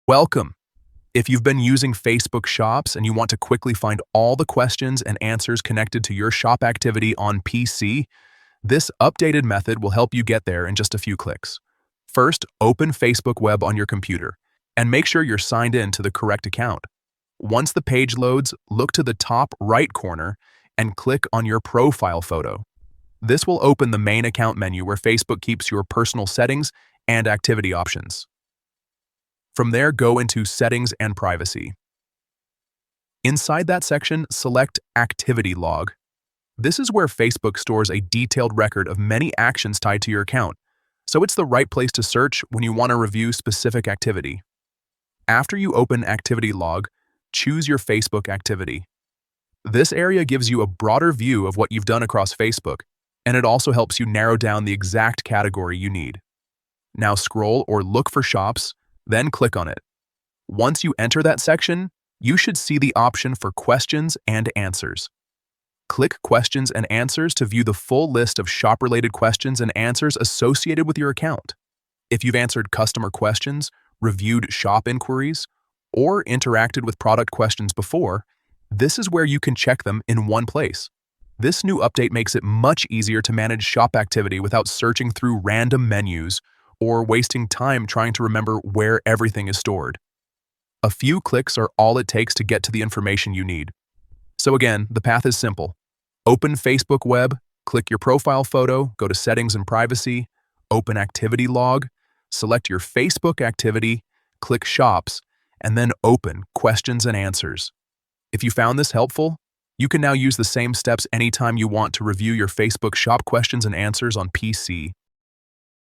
Welcome. If you've been using Facebook Shops and you want to quickly find all the questions and answers connected to your shop activity on PC, this updated method will help you get there in just a few clicks. First, open Facebook Web on your computer and make sure you're signed in to the correct account. Once the page loads, look to the top right corner and click on your profile photo. This will open the main account menu where Facebook keeps your personal settings and activity options. From there, go into Settings and Privacy. Inside that section, select Activity Log. This is where Facebook stores a detailed record of many actions tied to your account, so it's the right place to search when you want to review specific activity. After you open Activity Log, choose your Facebook activity. This area gives you a broader view of what you've done across Facebook, and it also helps you narrow down the exact category you need. Now scroll or look for shops, then click on it. Once you enter that section, you should see the option for Questions and Answers. Click Questions and Answers to view the full list of shop-related questions and answers associated with your account. If you've answered customer questions, reviewed shop inquiries, or interacted with product questions before, this is where you can check them in one place. This new update makes it much easier to manage shop activity without searching through random menus or wasting time trying to remember where everything is stored. A few clicks are all it takes to get to the information you need. So again, the path is simple. Open Facebook Web, click your profile photo, go to Settings and Privacy, open Activity Log, select your Facebook activity, click Shops, and then open Questions and Answers. If you found this helpful, you can now use the same steps anytime you want to review your Facebook shop questions and answers on PC.